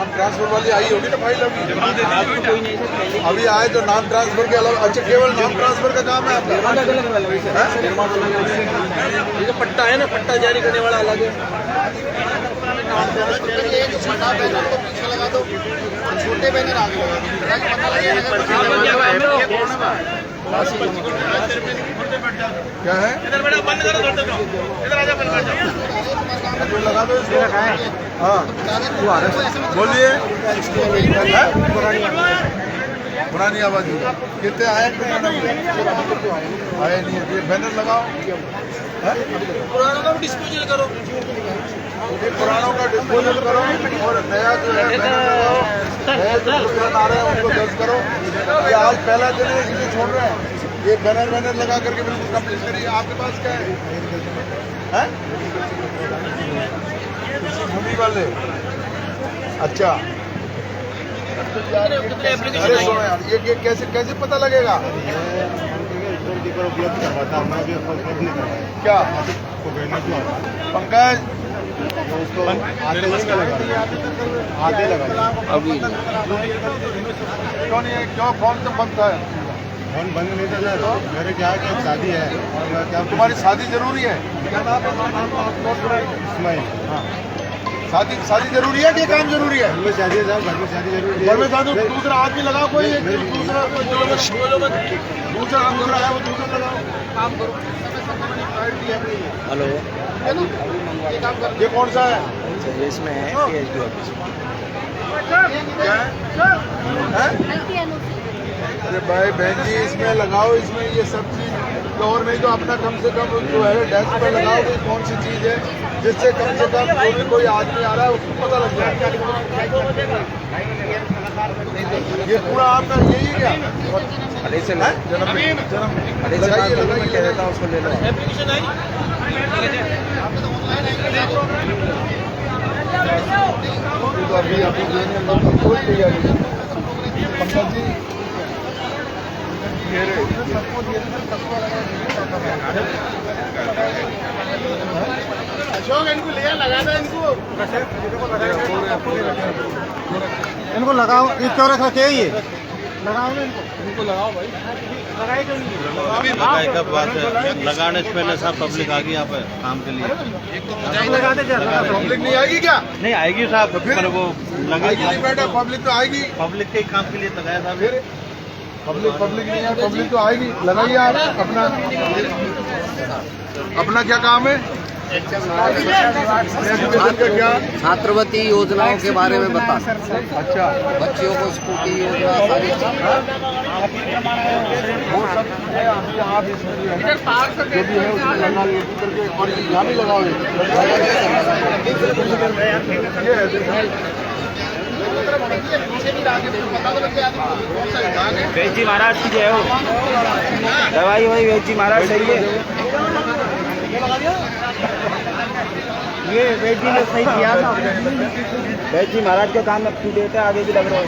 नाम ट्रांसफर वाली आई होगी ना फाइल अभी आए तो नाम ट्रांसफर के अलावा। अच्छा केवल नाम ट्रांसफर का काम है आपका? ये जो पट्टा है ना, पट्टा जारी करने वाला अलग है। छोटे बैनर आगे क्या है? इधर बेटा बंद करो, इधर आजा, बंद कर जाओ। लगा दो इसको। हाँ बोलिए। पुरानी आवाज कितने आए? आए नहीं है। ये बैनर लगाओ। पुराना का डिस्पोजल करो, ये पुरानों का डिस्पोजल करो और नया जो है बैनर लगाओ। नए जो पुराने आ रहे हैं उनको दर्ज करो। ये आज पहला दिन है इसलिए छोड़ रहे हैं। ये बैनर लगा करके बिल्कुल कंप्लीट करिए। आपके पास क्या है? मूवी वाले? अच्छा अरे सुनो यार, ये कैसे पता लगेगा? क्या पंकज आगे लगा अभी क्यों नहीं? क्यों फॉर्म तो बंद था? फोन बंद नहीं था सर। मेरे क्या है कि शादी है। क्या तुम्हारी शादी जरूरी है? क्या नाम है? इस्माइल। हाँ शादी जरूरी है कि काम जरूरी है? घर में शादी है साहब, घर में शादी जरूरी है। घर में शादी दूसरा आदमी लगाओ, कोई दूसरा आया वो दूसरा लगाओ, काम करो। हेलो, ये कौन सा है? इसमें है PhD ऑफिस। क्या है? अरे भाई बहन जी इसमें लगाओ, इसमें ये सब चीज तो और नहीं तो अपना कम से कम जो है डेस्क पर लगाओ कि कौन सी चीज है जिससे कम से कम कोई आदमी आ रहा है उसको पता लग जाए। ये पूरा आपका यही क्या? अरे से जन्म कह देता हूँ उसको ले लो। एप्लीकेशन आई तो अभी आपको देने में कोई तैयारी नहीं। पंकज जी अशोक इनको ले लगा दो, इनको लगाओ। ये क्यों रखा चाहिए? लगाओ ना इनको लगाओ भाई। लगाए क्यों नहीं? कब बात है? लगाने से पहले सब पब्लिक आ गई यहाँ पे काम के लिए। पब्लिक नहीं आएगी क्या? नहीं आएगी साहब, पर वो आएगी नहीं बेटा, पब्लिक तो आएगी। पब्लिक के काम के लिए लगाया साहब। पब्लिक नहीं है, पब्लिक तो आएगी। लगाइए आप अपना क्या काम है? क्या छात्रवृत्ति योजनाओं के बारे में बता। अच्छा बच्चियों को स्कूटी योजना सारी जो भी है उसको लगा करके और यहाँ भी लगाओ। वेद जी महाराज की जय हो। दवाई वही वेद जी महाराज सही है। ये वेद जी ने सही किया था। वेद जी महाराज का काम अब देते आगे भी लग रहा है।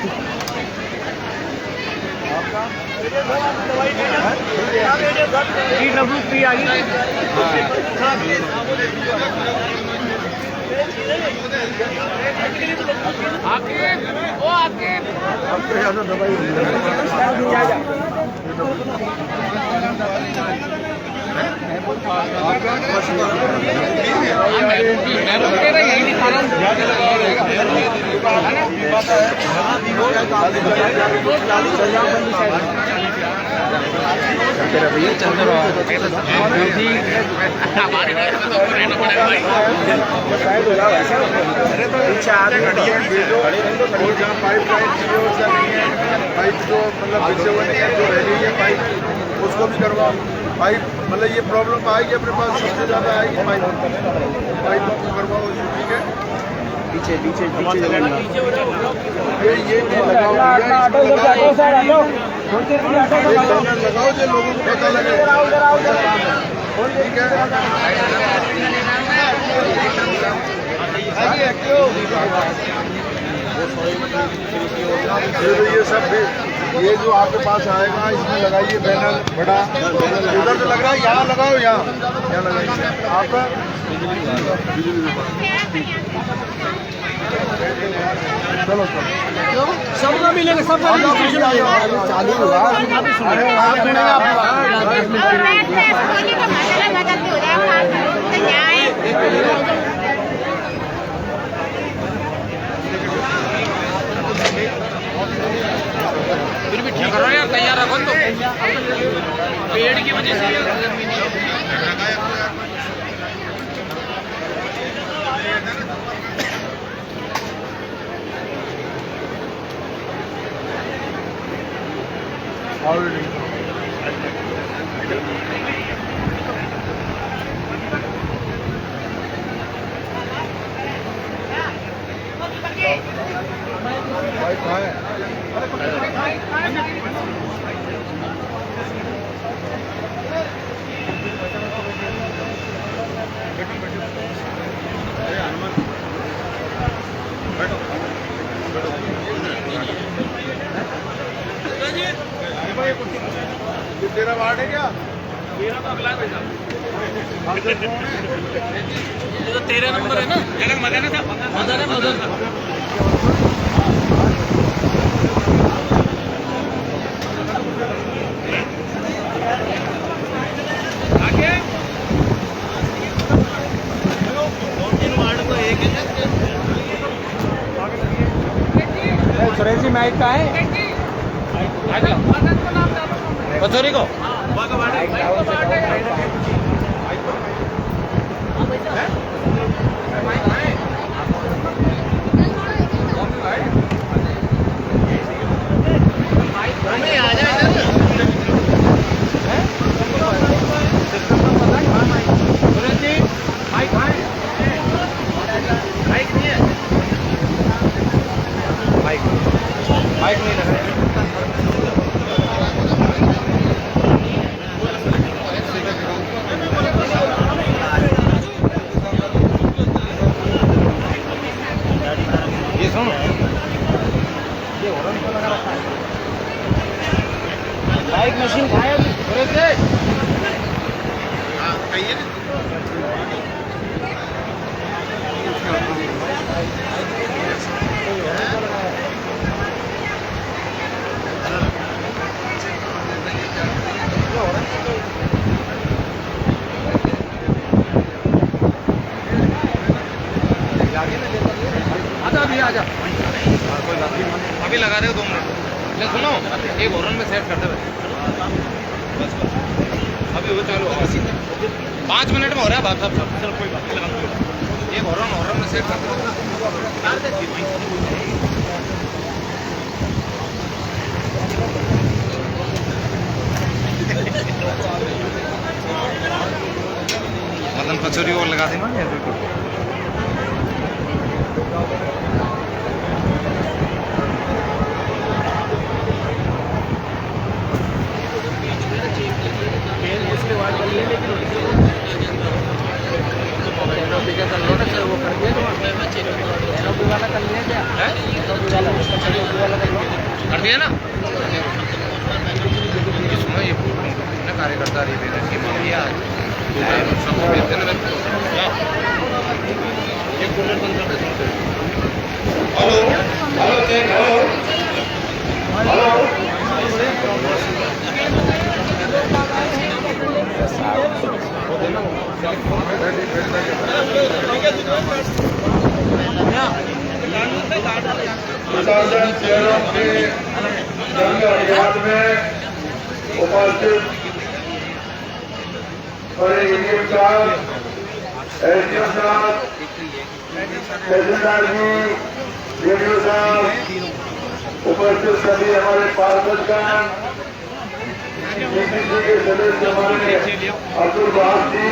PWP आ गई। पाइप जो मतलब बिछे हुए नहीं है, जो रह गई है पाइप उसको भी करवाओ। पाइप मतलब ये प्रॉब्लम आएगी अपने पास, सबसे ज़्यादा आएगी पाइप को करवाओ। ठीक है पीछे पीछे ये लगाओ जो लोगों को पता लगे। ठीक है ये सब भी ये जो आपके पास आएगा इसमें लगाइए बैनर बड़ा। उधर तो लग रहा है, यहाँ लगाओ, यहाँ लगाइए आप। बिजली विभाग सबका मिलेगा, सबका चालू हुआ। फिर भी ठीक करो यार, तैयार रखो तो पेड़ की वजह से गर्मी नहीं तेरा वार्ड है क्या? मेरा तो अगला है भाई साहब, ये तो 13 नंबर है ना। जगह मदन है साहब, मदन है मदन। सुरेश जी माइक का है कचौरी को माइक नहीं लगा। ये सुनो, माइक मशीन खाया आजा अभी लगा रहे हो 2 मिनट। ले सुनो, एक हॉर्न में सेट करते हुए अभी वो चालू होगा 5 मिनट में हो रहा है बात साहब। चलो कोई बात नहीं, एक हॉर्न में सेट करते हुए मदन कचौरी और लगा देना। कर दिया ना। सुनो, ये कार्यकर्ता प्रशासन शहरों के जंग अभियान में उपस्थित बड़े एडीएम साहब, एसडीएम साहब, तहसीलदार जी, बीडीओ साहब, उपस्थित सभी हमारे पार्षदगण, पीसीसी के सदस्य हमारे अब्दुल बास जी,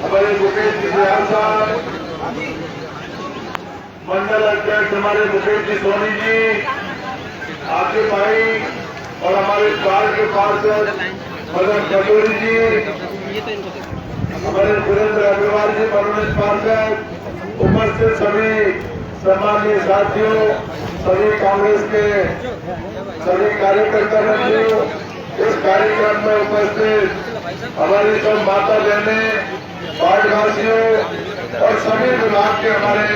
हमारे मुकेश बिहार साहब, मंडल अध्यक्ष हमारे मुकेश जी सोनी जी, आपके भाई और हमारे पार्क के पार्षद मदन कटोरी जी, हमारे सुरेंद्र अग्रवाल जी, मनोज पार्षद, उपस्थित सभी सम्मानीय साथियों, सभी कांग्रेस के सभी कार्यकर्ता बंधुओं, इस कार्यक्रम में उपस्थित हमारी सब माता बहनें, वार्डवासियों और सभी विभाग के हमारे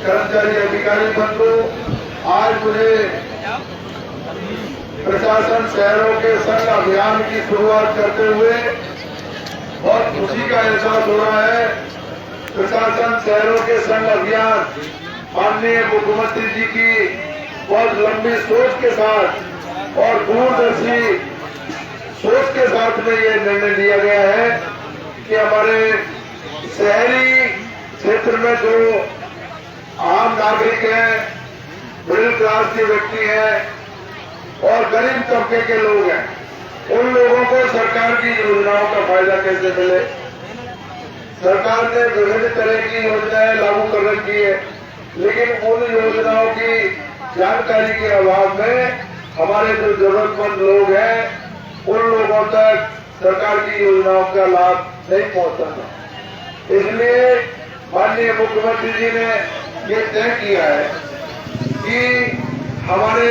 कर्मचारी अधिकारी बंधु, आज मुझे प्रशासन शहरों के संग अभियान की शुरुआत करते हुए बहुत खुशी का एहसास हो रहा है। प्रशासन शहरों के संग अभियान माननीय मुख्यमंत्री जी की बहुत लंबी सोच के साथ और दूरदर्शी सोच के साथ में ये निर्णय लिया गया है कि हमारे शहरी क्षेत्र में जो आम नागरिक हैं, मिडिल क्लास के व्यक्ति हैं और गरीब तबके के लोग हैं, उन लोगों को सरकार की योजनाओं का फायदा कैसे मिले। सरकार ने विभिन्न तरह की योजनाएं लागू कर रखी है, लेकिन उन योजनाओं की जानकारी के अभाव में हमारे जो जरूरतमंद लोग हैं उन लोगों तक सरकार की योजनाओं का लाभ नहीं पहुंचता। इसलिए माननीय मुख्यमंत्री जी ने ये तय किया है कि हमारे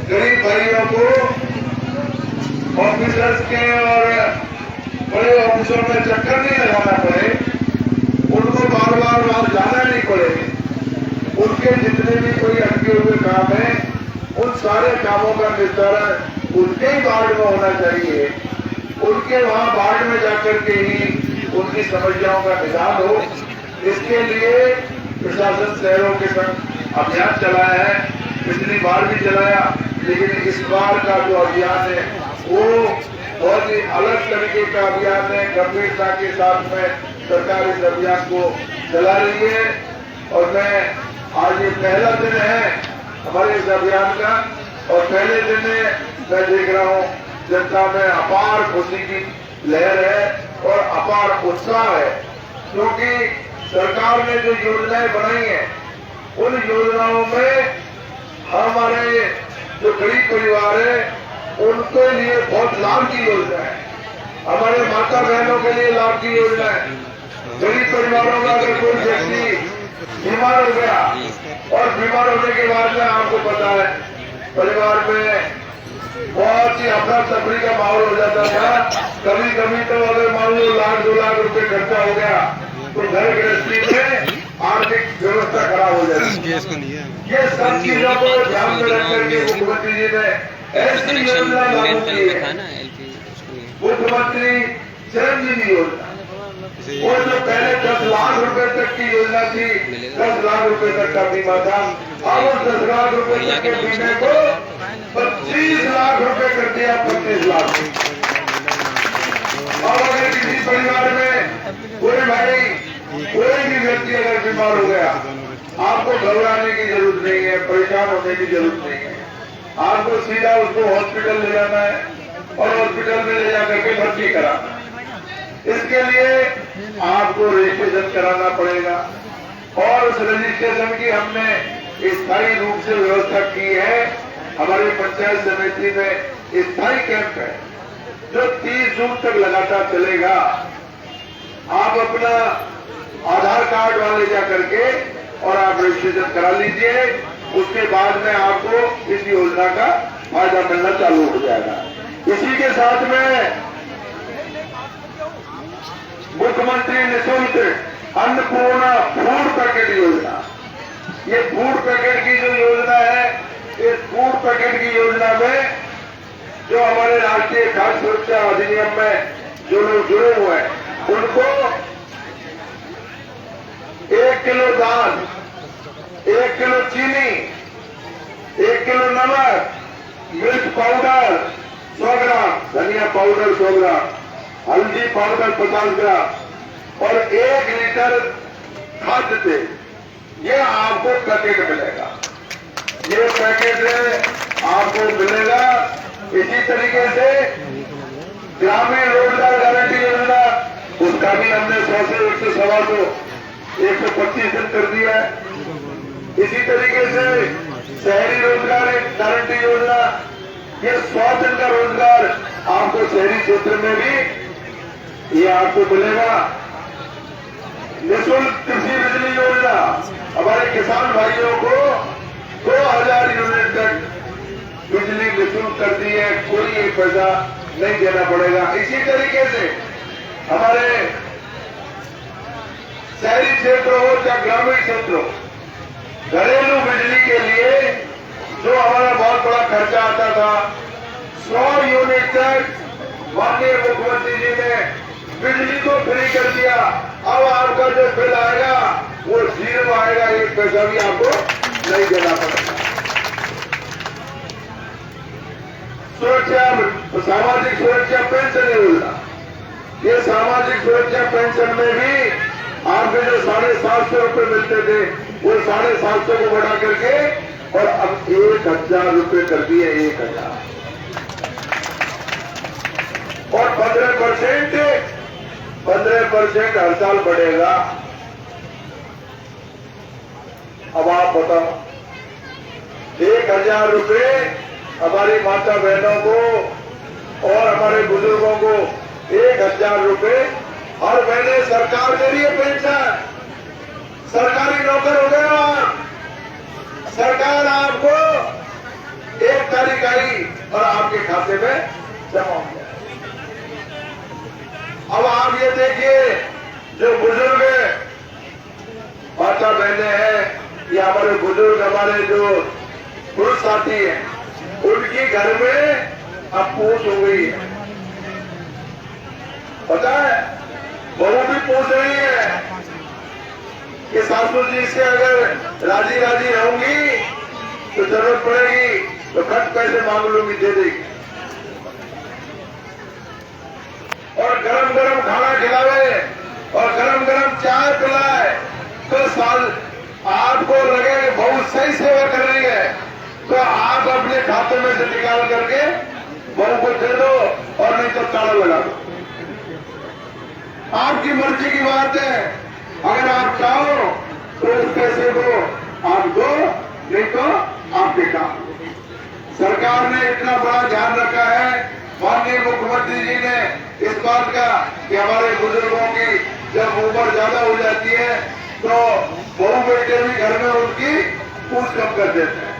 गरीब भाइयों को ऑफिसर्स के और बड़े ऑफिसों में चक्कर नहीं लगाना पड़े, उनको बार बार वहां जाना नहीं पड़े। उनके जितने भी कोई अटके हुए काम है उन सारे कामों का निस्तारण उनके ही वार्ड में होना चाहिए। उनके वहां वार्ड में जाकर के ही उनकी समस्याओं का निदान हो। इसके लिए प्रशासन शहरों के संग अभियान चलाया है, पिछली बार भी चलाया, लेकिन इस बार का जो अभियान है वो बहुत ही अलग तरीके का अभियान है। गंभीरता के साथ में सरकार इस अभियान को चला रही है और मैं आज ये पहला दिन है हमारे इस अभियान का और पहले दिन में मैं देख रहा हूँ जनता में अपार खुशी की लहर है और अपार उत्साह है, क्योंकि सरकार ने जो योजनाएं बनाई हैं उन योजनाओं में हमारे जो गरीब परिवार है उनके लिए बहुत लाभ की योजना है। हमारे माता बहनों के लिए लाभ की योजना है। गरीब परिवारों में अगर कोई व्यक्ति बीमार हो गया और बीमार होने के बाद में आपको पता है परिवार में बहुत ही अफरा तफरी का माहौल हो जाता था। कभी कभी तो अगर मान लो 1-2 लाख रुपए खर्चा हो गया तो घर गृहस्थी में आर्थिक व्यवस्था खराब हो जाती है। ये सब चीजों को ध्यान में रख करके मुख्यमंत्री जी ने ऐसी योजना लागू की है, मुख्यमंत्री चिरंजीवी योजना। वो जो पहले 10 लाख रुपए तक की योजना थी, 10 लाख रुपए तक का बीमा था, अब उस 10 लाख रुपए तक के बीमे को 25 लाख रुपए कर दिया, 25 लाख। और अगर किसी परिवार में कोई भाई कोई भी व्यक्ति अगर बीमार हो गया, आपको घबराने की जरूरत नहीं है, परेशान होने की जरूरत नहीं है। आपको सीधा उसको हॉस्पिटल ले जाना है और हॉस्पिटल में ले जाकर के भर्ती कराना है। इसके लिए आपको रजिस्ट्रेशन कराना पड़ेगा और उस रजिस्ट्रेशन की हमने स्थायी रूप से व्यवस्था की है। हमारे पंचायत समिति में स्थायी कैंप है जो 30 जून तक लगातार चलेगा। आप अपना आधार कार्ड वहां ले जा करके और आप रजिस्ट्रेशन करा लीजिए, उसके बाद में आपको इस योजना का फायदा मिलना चालू हो जाएगा। इसी के साथ में मुख्यमंत्री निःशुल्क अन्नपूर्णा फूड पैकेट योजना, ये फूड पैकेट की जो योजना है, इस फूड पैकेट की योजना में जो हमारे राष्ट्रीय खाद्य सुरक्षा अधिनियम में जो लोग जुड़े हुए हैं उनको 1 किलो दाल, 1 किलो चीनी, 1 किलो नमक, मिर्च पाउडर 100 ग्राम, धनिया पाउडर 100 ग्राम, हल्दी पाउडर 50 ग्राम और 1 लीटर खाद्य तेल, ये आपको पैकेट मिलेगा। ये पैकेट आपको मिलेगा। इसी तरीके से ग्रामीण रोजगार गारंटी योजना, उसका भी हमने 100 से 125 दिन कर दिया है। इसी तरीके से शहरी रोजगार गारंटी योजना, ये 100 दिन का रोजगार आपको शहरी क्षेत्र में भी ये आपको मिलेगा। निःशुल्क कृषि बिजली योजना, हमारे किसान भाइयों को 2000 यूनिट तक बिजली निःशुल्क कर दी है, कोई एक पैसा नहीं देना पड़ेगा। इसी तरीके से हमारे शहरी क्षेत्र हो या ग्रामीण क्षेत्र हो, घरेलू बिजली के लिए जो हमारा बहुत बड़ा खर्चा आता था 100 यूनिट तक माननीय मुख्यमंत्री जी ने बिजली को फ्री कर दिया। अब आपका जो बिल आएगा वो 0 आएगा, 1 पैसा भी आपको नहीं देना पड़ेगा। सुरक्षा, सामाजिक सुरक्षा पेंशन योजना, ये सामाजिक सुरक्षा पेंशन में भी आपके जो 750 रुपये मिलते थे वो 750 को बढ़ा करके और अब 1000 रुपये कर दिए, 1000 और 15% हर साल बढ़ेगा। अब आप बताओ 1000 रुपये हमारी माता बहनों को और हमारे बुजुर्गों को 1000 रुपये हर महीने सरकार दे रही है पेंशन। सरकारी नौकर हो गए आप, सरकार आपको 1 तारीख आई और आपके खाते में जमा हो गया। अब आप ये देखिए जो बुजुर्ग माता बहने हैं या हमारे बुजुर्ग, हमारे जो पुरुष साथी हैं, उनकी घर में अब पूछ हो गई है। पता है बहू भी पूछ रही है कि सासू जी से अगर राजी राजी रहूंगी तो जरूरत पड़ेगी तो खर्च पैसे मांग लूंगी, दे देगी। और गरम गरम खाना खिलावे और गरम गरम चाय पिलाए तो साल आपको लगे बहुत सही सेवा कर रही है तो आप अपने खाते में से निकाल करके बहू को दे दो और नहीं तो ताला लगा दो। आपकी मर्जी की बात है। अगर आप चाहो तो उस पैसे को आप दो, नहीं तो आप बेकार। सरकार ने इतना बड़ा ध्यान रखा है, माननीय मुख्यमंत्री जी ने इस बात का कि हमारे बुजुर्गों की जब उम्र ज्यादा हो जाती है तो बहू बेटे भी घर में उनकी पूछ कम कर देते हैं।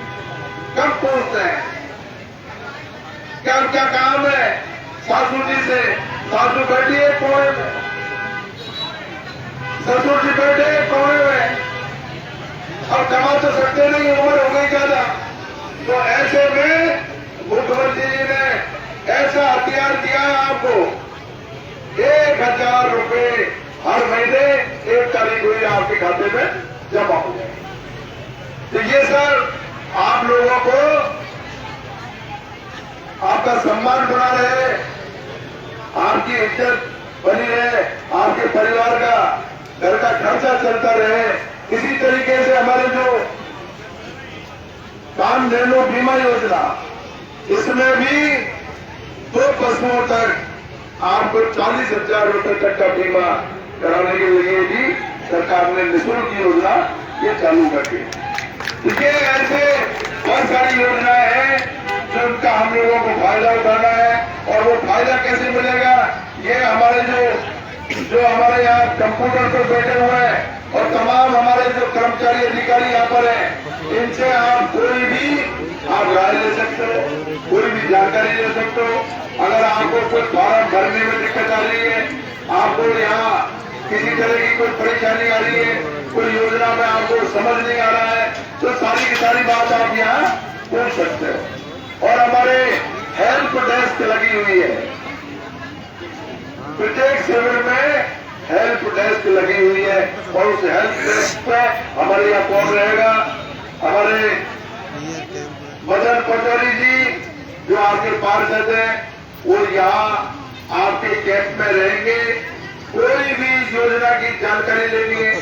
कम पूछते हैं क्या क्या काम है सासू जी से, सासू बैठी है कोने में, ससुर जी बैठे कोने में, अब कमा तो सकते नहीं, उम्र हो गई ज्यादा। तो ऐसे में मुख्यमंत्री जी ने ऐसा हथियार दिया है आपको, 1000 रुपये हर महीने 1 तारीख हुई आपके खाते में जमा हो जाए। तो ये सर आप लोगों को आपका सम्मान बना रहे, आपकी इज्जत बनी रहे, आपके परिवार का घर का खर्चा चलता रहे। इसी तरीके से हमारे जो कामधेनु बीमा योजना, इसमें भी 2 पशुओं तक आपको 40,000 रुपये तक का बीमा कराने के लिए भी सरकार ने निःशुल्क योजना ये चालू कर दी। ये ऐसे बहुत सारी योजनाएं हैं जिनका हम लोगों को फायदा उठाना है। और वो फायदा कैसे मिलेगा, ये हमारे जो हमारे यहाँ कंप्यूटर पर बैठे हुए हैं और तमाम हमारे जो कर्मचारी अधिकारी यहाँ पर हैं, इनसे आप कोई भी आप राय ले सकते हो, कोई भी जानकारी ले सकते हो। अगर आपको कोई फॉर्म भरने में दिक्कत आ रही है, आपको यहाँ किसी तरह की कोई परेशानी आ रही है, कोई योजना में आपको समझ नहीं आ रहा है, तो सारी की सारी बात आप यहाँ पूछ सकते हो। और हमारे हेल्प डेस्क लगी हुई है, प्रत्येक शिविर में हेल्प डेस्क लगी हुई है और उस हेल्प डेस्क पे हमारे यहाँ कौन रहेगा, हमारे मदन पटवारी जी जो आपके पार्षद हैं वो यहाँ आपके कैंप में रहेंगे। कोई भी योजना की जानकारी लेनी है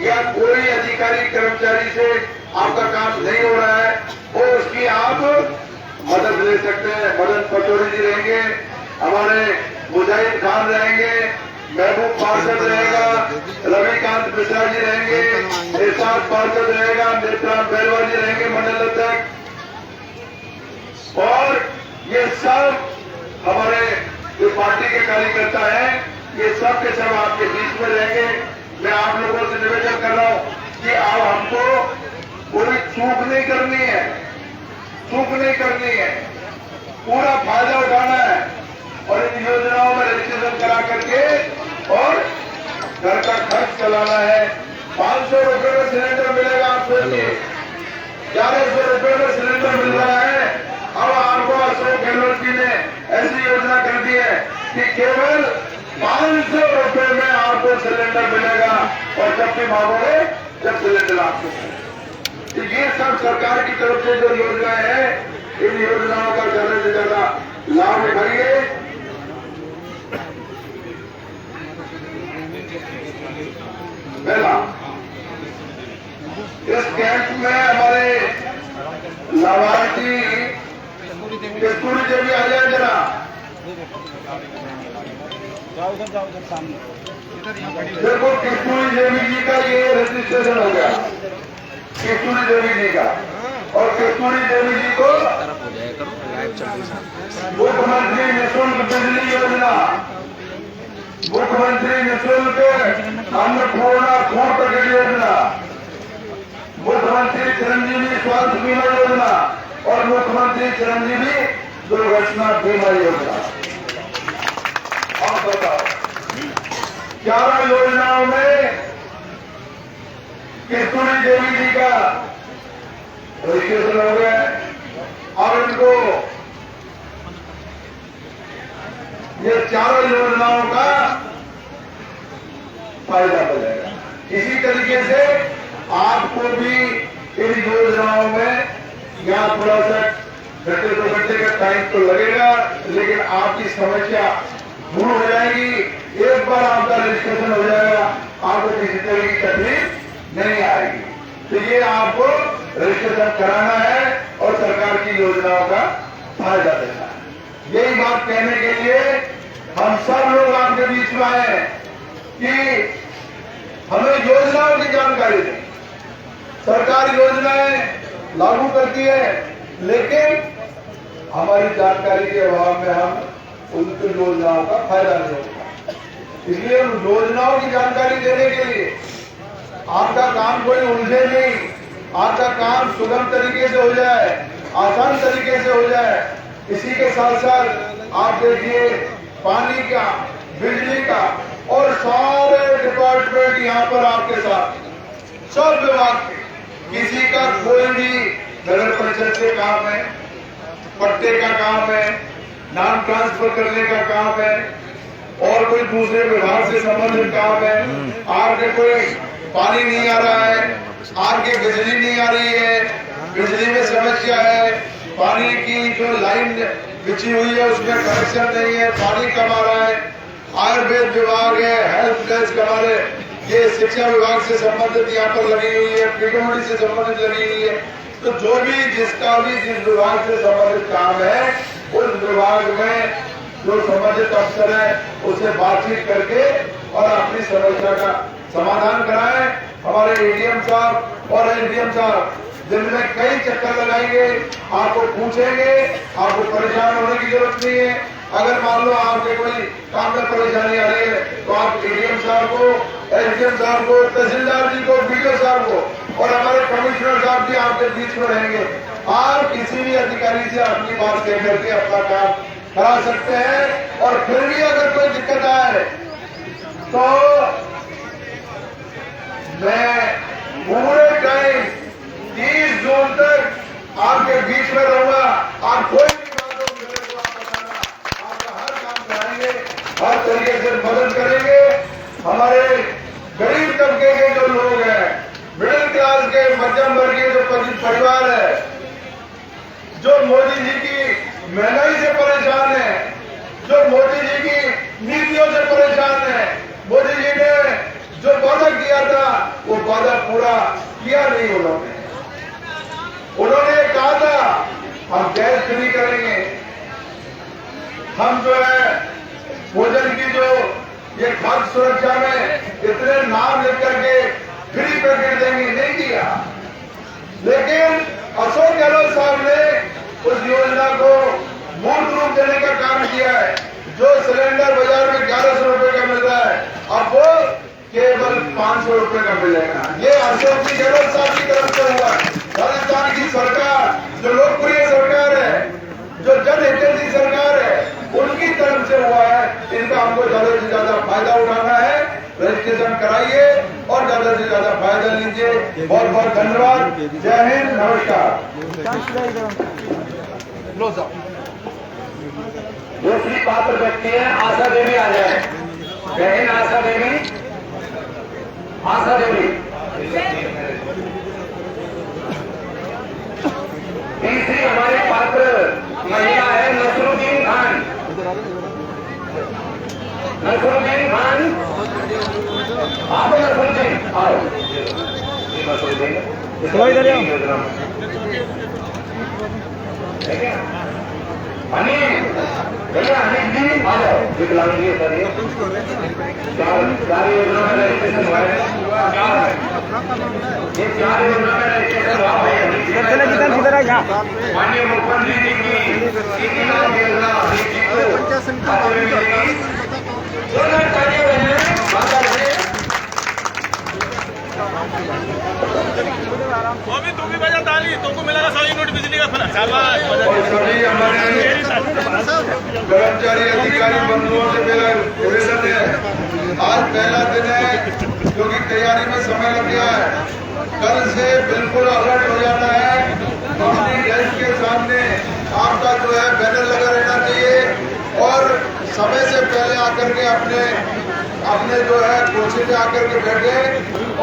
या कोई अधिकारी कर्मचारी से आपका काम नहीं हो रहा है वो उसकी आप मदद ले सकते हैं। मदन पटवारी जी रहेंगे, हमारे मुजाहिद खान रहेंगे, महबूब पार्षद रहेगा, रविकांत मिश्रा जी रहेंगे, एहसास पार्षद रहेगा, नेत्राम बेलवा जी रहेंगे मंडल अध्यक्ष। और ये सब हमारे जो पार्टी के कार्यकर्ता हैं ये सब के सब आपके बीच में रहेंगे। मैं आप लोगों से निवेदन कर रहा हूं कि आप हमको कोई चूक नहीं करनी है, चूक नहीं करनी है, पूरा फायदा उठाना है और इन योजनाओं में रजिस्ट्रेशन करा करके और घर का खर्च चलाना है। 500 रुपए में सिलेंडर मिलेगा। आप सोचिए 1100 रुपए में सिलेंडर मिल रहा है। अब आपको अशोक गहलोत जी ने ऐसी योजना कर दी है कि केवल 500 रुपए में आपको सिलेंडर मिलेगा और जब भी मांगोगे जब सिलेंडर आपको। तो ये सब सरकार की तरफ से जो योजनाएं हैं, इन योजनाओं का ज्यादा से ज्यादा लाभ उठाइए। पहला, इस कैंप में हमारे लाभार्थी कस्तूरी देवी आ जाए जरा। देखो कस्तूरी देवी जी का ये रजिस्ट्रेशन हो गया, कस्तूरी देवी जी का। और कस्तूरी देवी जी को मुख्यमंत्री निःशुल्क बिजली योजना, मुख्यमंत्री निःशुल्क अन्नपूर्णा खून पैकेट योजना, मुख्यमंत्री चिरंजीवी स्वास्थ्य बीमा योजना और मुख्यमंत्री चिरंजीवी दुर्घटना बीमा योजना। और बताओ 11 योजनाओं में कस्तूरी देवी जी का रजिस्ट्रेशन हो गया और इनको ये चारों योजनाओं का फायदा मिलेगा। इसी तरीके से आपको भी इन योजनाओं में यहाँ थोड़ा सा घंटे 2 घंटे का टाइम तो लगेगा, लेकिन आपकी समस्या दूर हो जाएगी। एक बार आपका रजिस्ट्रेशन हो जाएगा, आपको किसी तरह की तकलीफ नहीं आएगी। तो ये आपको रजिस्ट्रेशन कराना है और सरकार की योजनाओं का फायदा देना है। यही बात कहने के लिए हम सब लोग आपके बीच में आए हैं कि हमें योजनाओं की जानकारी दें। सरकार योजनाएं लागू करती है, लेकिन हमारी जानकारी के अभाव में हम उनकी योजनाओं का फायदा नहीं होता। इसलिए उन योजनाओं की जानकारी देने के लिए आपका काम कोई उलझे नहीं, आपका काम सुगम तरीके से हो जाए, आसान तरीके से हो जाए। इसी के साथ साथ आप देखिए पानी का, बिजली का और सारे डिपार्टमेंट यहाँ पर आपके साथ, सब विभाग के, किसी का कोई भी नगर परिषद से काम है, पट्टे का काम है, नाम ट्रांसफर करने का काम है और कोई दूसरे विभाग से संबंधित काम है। आपके कोई पानी नहीं आ रहा है, आपके बिजली नहीं आ रही है, बिजली में समस्या है, पानी की जो लाइन बिछी हुई है उसमें कनेक्शन नहीं है, पानी कम आ रहा है, आयुर्वेद विभाग है, हेल्थ डेस्क हमारे ये शिक्षा विभाग से संबंधित यहाँ पर लगी हुई है, पीडब्ल्यूडी से संबंधित लगी हुई है। तो जो भी जिसका भी जिस विभाग से संबंधित काम है, उस विभाग में जो संबंधित अफसर है उससे बातचीत करके और अपनी समस्या का समाधान कराएं। हमारे एडीएम साहब और एसडीएम साहब दिन में कई चक्कर लगाएंगे, आपको पूछेंगे, आपको परेशान होने की जरूरत नहीं है। अगर मान लो आपके कोई काम में परेशानी आ रही है तो आप एडीएम साहब को, एसडीएम साहब को, तहसीलदार जी को, बीडीओ साहब को और हमारे कमिश्नर साहब भी आपके बीच में रहेंगे। आप किसी भी अधिकारी से अपनी बात कह करके अपना काम करा सकते हैं। और फिर भी अगर कोई दिक्कत आए तो मैं पूरे टाइम 30 जून तक आपके बीच में रहूंगा। आप कोई भी बात हो मेरे को आप बताना, आपका हर काम कराएंगे, हर तरीके से मदद करेंगे। हमारे गरीब तबके के जो लोग हैं, मिडिल क्लास के, मध्यम वर्गीय जो परिवार है, जो मोदी जी की महंगाई से परेशान है, जो मोदी जी की नीतियों से परेशान है, मोदी जी ने जो वादा किया था वो वादा पूरा किया नहीं उन्होंने। उन्होंने कहा था हम गैस फ्री करेंगे, हम जो है भोजन की जो ये खाद्य सुरक्षा में इतने नाम लिख करके फ्री पैकेट देंगे, नहीं दिया। लेकिन अशोक गहलोत साहब ने उस योजना को मूर्त रूप देने का काम किया है। जो सिलेंडर बाजार में 1100 रुपए का मिल रहा है, अब वो केवल 500 रुपए का मिलेगा। ये अशोक जी गहलोत साहब की तरफ से हुआ है। राजस्थान की सरकार जो लोकप्रिय सरकार है, जो जनहितैषी सरकार है, उनकी तरफ से हुआ है। इनका हमको ज्यादा से ज्यादा फायदा उठाना है। रजिस्ट्रेशन कराइए और ज्यादा से ज्यादा फायदा बहुत बहुत धन्यवाद। जय हिंद, नमस्कार। दूसरी पात्र व्यक्ति है आशा देवी, आ जाए। जय हिंद आशा देवी, आशा देवी। तीसरी हमारी पात्र महिला है नसरुद्दीन खान। नसरुद्दीन खान, आप नसरुद्दीन आओ। अनिल भैया, अनिल जी आ जाओ। विकलांगी सर, चार योजना में रजिस्ट्रेशन हुआ है। ये 4 योजना में रजिस्ट्रेशन हुआ है। माननीय मुख्यमंत्री जी की 3 लाख योजना अभी तू भी बजा ताली, तुमको मिलेगा 100 यूनिट बिजली का फल। और सभी हमारे कर्मचारी अधिकारी बंधुओं से मेरा निवेदन है, आज पहला दिन है क्योंकि तैयारी में समय लग गया है। कल से बिल्कुल अलर्ट हो जाना है। अपनी डेस्क के सामने आपका जो है बैनर लगा रहना चाहिए और समय से पहले आकर के अपने जो है कुर्सी पे आकर के बैठे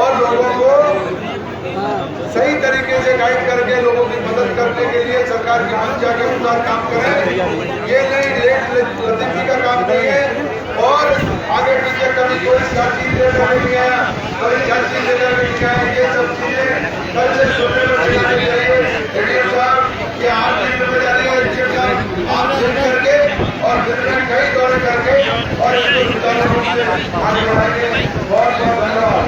और लोगों को सही तरीके से गाइड करके लोगों की मदद करने के लिए सरकार की मंशा के अनुसार काम करें। ये नहीं लेट लतीफी का काम नहीं है और आगे पीछे कभी कोई साथी लेकर नहीं आया, कोई साथी लेकर नहीं आया। ये सब चीजें कल से सुनने में नहीं चाहिए। एडीएम साहब ये आपकी जिम्मेदारी है। एडीएम साहब आप सुन करके और दिन में कई दौरे करके और इसको सुचारू रूप से आगे बढ़ाएंगे। बहुत बहुत धन्यवाद।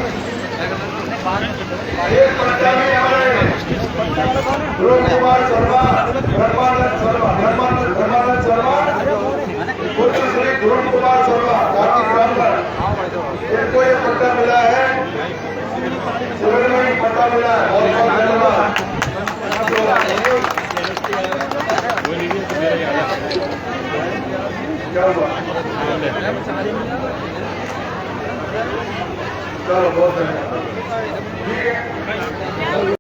एक पर्चा में हमारे ध्रुव कुमार शर्मा, धर्मानंद शर्मा, पुत्र श्री ध्रुव कुमार शर्मा, कार्तिक ब्राह्मण, इनको ये पट्टा मिला है। शिविर में ही पट्टा मिला है। बहुत बहुत धन्यवाद। क्या हुआ? चलो बहुत धन्यवाद। ठीक है।